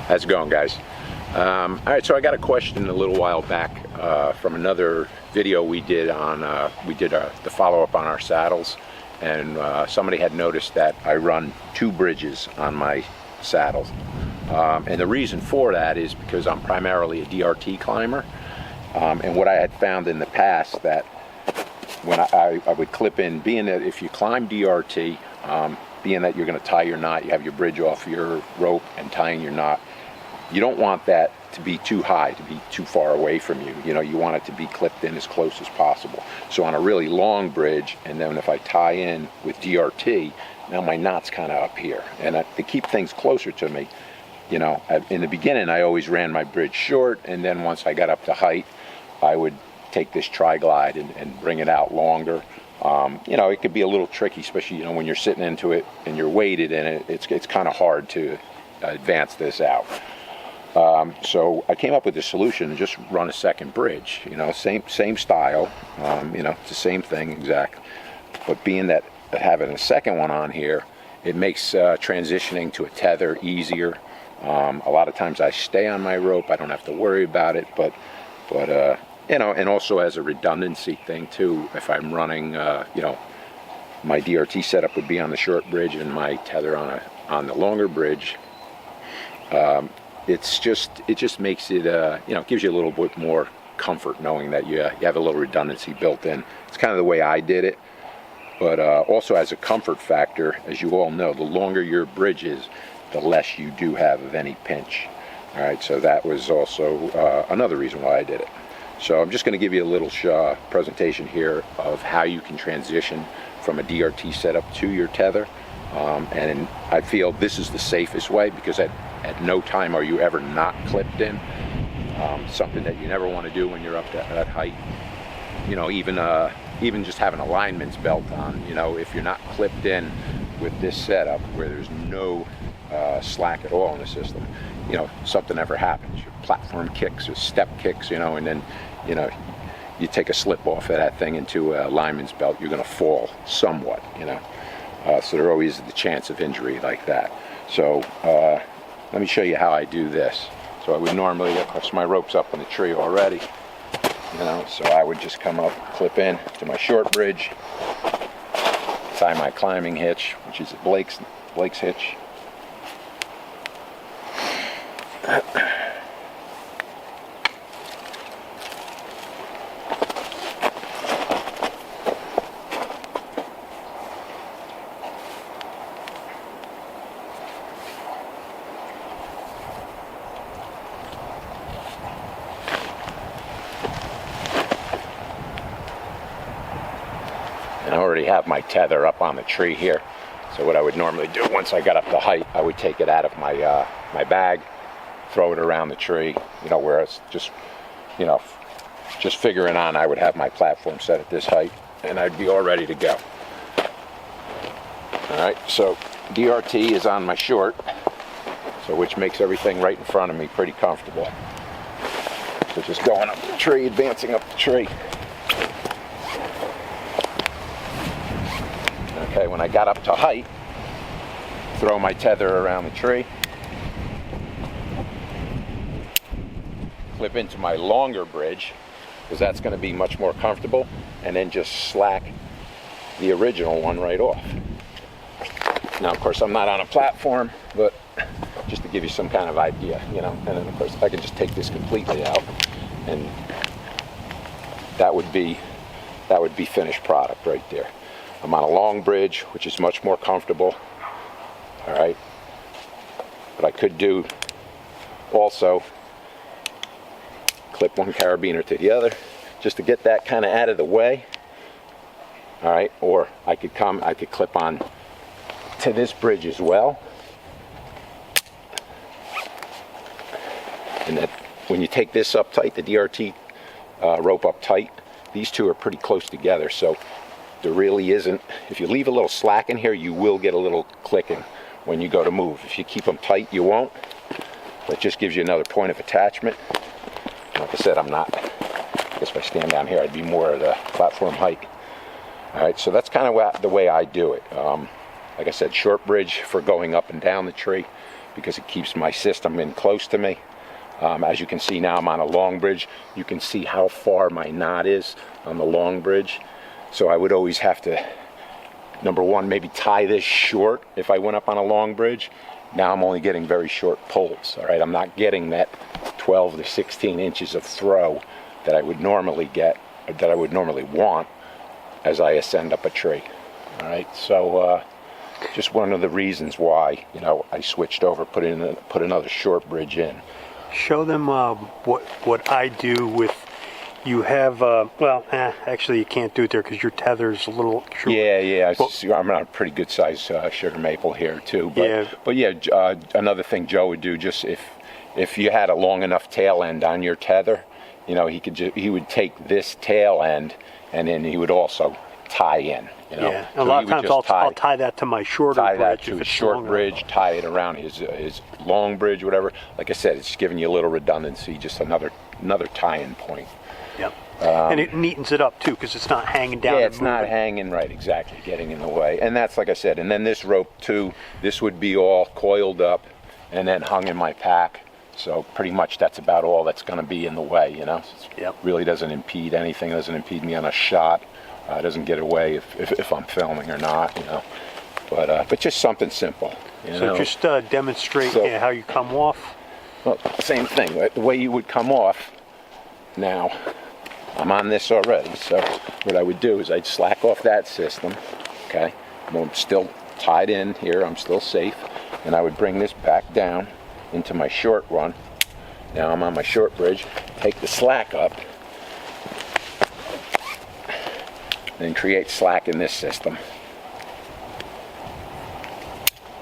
How's it going, guys? All right, so I got a question a little while back from another video we did on the follow-up on our saddles, and somebody had noticed that I run 2 bridges on my saddles, and the reason for that is because I'm primarily a DRT climber, and what I had found in the past that when I would clip in, being that if you climb DRT, being that you're going to tie your knot, you have your bridge off your rope and tying your knot, you don't want that to be too high, to be too far away from you. You know, you want it to be clipped in as close as possible. So on a really long bridge, and then if I tie in with DRT, now my knot's kind of up here. And to keep things closer to me, you know, in the beginning I always ran my bridge short, and then once I got up to height, I would take this tri-glide and bring it out longer. You know, it could be a little tricky, especially, you know, when you're sitting into it and you're weighted in it, it's kind of hard to advance this out. So I came up with a solution to just run a second bridge, you know, same style, you know, it's the same thing exactly. But being that having a second one on here, it makes transitioning to a tether easier. A lot of times I stay on my rope, I don't have to worry about it, but you know, and also as a redundancy thing too, if I'm running, you know, my DRT setup would be on the short bridge and my tether on the longer bridge. It just makes it, you know, gives you a little bit more comfort knowing that you have a little redundancy built in. It's kind of the way I did it, but also as a comfort factor, as you all know, the longer your bridge is, the less you do have of any pinch. All right, so that was also another reason why I did it. So I'm just going to give you a little presentation here of how you can transition from a DRT setup to your tether. And I feel this is the safest way because at no time are you ever not clipped in. Something that you never want to do when you're up to that height. You know, even just having a lineman's belt on, you know, if you're not clipped in with this setup where there's no slack at all in the system, you know, something ever happens, your platform kicks or step kicks, you know, and then, you know, you take a slip off of that thing into a lineman's belt, you're going to fall somewhat, you know. So there always is the chance of injury like that. So let me show you how I do this. So I would normally, of course my rope's up in the tree already, you know, so I would just come up, clip in to my short bridge, tie my climbing hitch, which is Blake's hitch. And I already have my tether up on the tree here. So what I would normally do once I got up to height, I would take it out of my my bag, throw it around the tree, you know, where it's just, you know, just figuring on, I would have my platform set at this height and I'd be all ready to go. All right, so DRT is on my short, so which makes everything right in front of me pretty comfortable. So just going up the tree, advancing up the tree. Okay, when I got up to height, throw my tether around the tree, clip into my longer bridge, because that's going to be much more comfortable, and then just slack the original one right off. Now, of course, I'm not on a platform, but just to give you some kind of idea, you know, and then, of course, I can just take this completely out, and that would be finished product right there. I'm on a long bridge, which is much more comfortable, all right, but I could do also clip one carabiner to the other just to get that kind of out of the way, all right, or I could clip on to this bridge as well, and that when you take this up tight, the DRT rope up tight, these two are pretty close together, so there really isn't, if you leave a little slack in here, you will get a little clicking when you go to move. If you keep them tight, you won't. That just gives you another point of attachment. Like I said, I'm not, I guess if I stand down here, I'd be more at a platform height. All right, so that's kind of the way I do it. Like I said, short bridge for going up and down the tree. because it keeps my system in close to me. As you can see now, I'm on a long bridge. You can see how far my knot is on the long bridge. So I would always have to, number one, maybe tie this short if I went up on a long bridge. Now I'm only getting very short pulls, all right? I'm not getting that 12 to 16 inches of throw that I would normally get, or that I would normally want as I ascend up a tree, all right? So just one of the reasons why, you know, I switched over, put another short bridge in. Show them what I do with, you have, actually you can't do it there because your tether's a little short. Yeah, I'm on a pretty good size sugar maple here too. But another thing Joe would do, just if you had a long enough tail end on your tether, you know, he would take this tail end and then he would also tie in. You know? Yeah, a lot of times I'll tie that to my shorter bridge. Tie that to a short bridge, tie it around his long bridge, whatever. Like I said, it's giving you a little redundancy, just another tie-in point. Yep. And it neatens it up too, because it's not hanging down. Yeah, it's not hanging, right, exactly, getting in the way. And that's, like I said, and then this rope too, this would be all coiled up and then hung in my pack. So pretty much that's about all that's going to be in the way, you know. It really doesn't impede anything, doesn't impede me on a shot. It doesn't get away if I'm filming or not, you know. But just something simple. You know? Just demonstrate how you come off. Well, same thing. The way you would come off. Now, I'm on this already. So what I would do is I'd slack off that system. Okay, I'm still tied in here. I'm still safe, and I would bring this back down into my short one. Now I'm on my short bridge. Take the slack up. Then create slack in this system.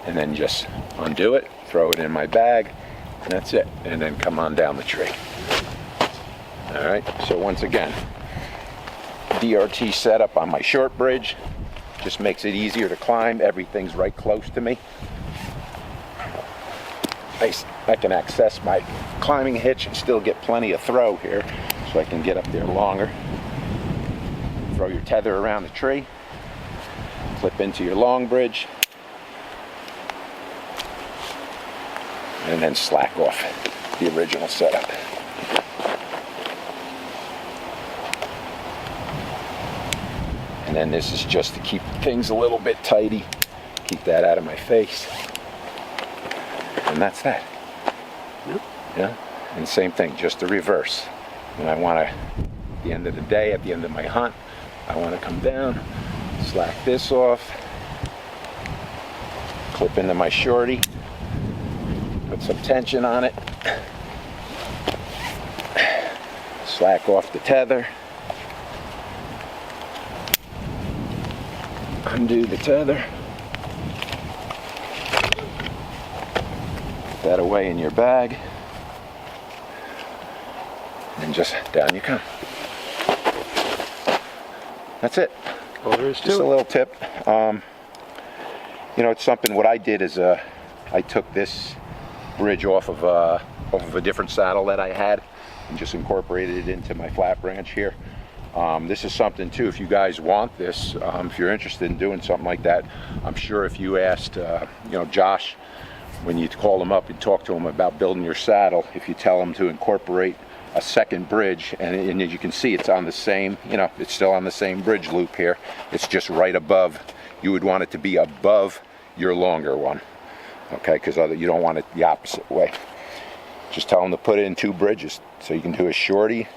And then just undo it, throw it in my bag, and that's it. And then come on down the tree. All right, so once again, DRT setup on my short bridge. Just makes it easier to climb. Everything's right close to me. I can access my climbing hitch and still get plenty of throw here, so I can get up there longer. Throw your tether around the tree, clip into your long bridge, and then slack off the original setup. And then this is just to keep things a little bit tidy, keep that out of my face. And that's that. Yeah. And same thing, just the reverse. And I want to, at the end of the day, at the end of my hunt, I want to come down, slack this off, clip into my shorty, put some tension on it, slack off the tether, undo the tether, put that away in your bag, and just down you come. That's it. Well, there is just a little tip. You know, it's something. What I did is I took this bridge off of a different saddle that I had and just incorporated it into my flat branch here. This is something too, if you guys want this, if you're interested in doing something like that, I'm sure if you asked, you know, Josh, when you call him up and talk to him about building your saddle, if you tell him to incorporate a second bridge, and as you can see, it's on the same, you know, it's still on the same bridge loop here. It's just right above. You would want it to be above your longer one, okay? Because you don't want it the opposite way. Just tell them to put it in two bridges, so you can do a shorty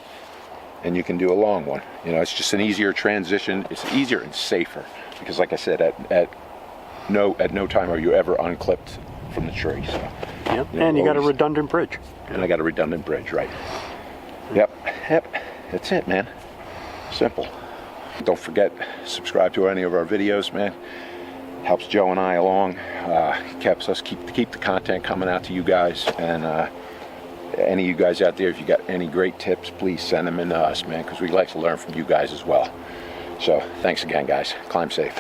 and you can do a long one. You know, it's just an easier transition. It's easier and safer because, like I said, at no time are you ever unclipped from the tree. So, yep. You know, and you got a redundant bridge. And I got a redundant bridge, right? Yep. That's it, man. Simple. Don't forget, subscribe to any of our videos, man. Helps Joe and I along. Keeps us keep the content coming out to you guys. And any of you guys out there, if you got any great tips, please send them in to us, man, because we like to learn from you guys as well. So thanks again, guys. Climb safe.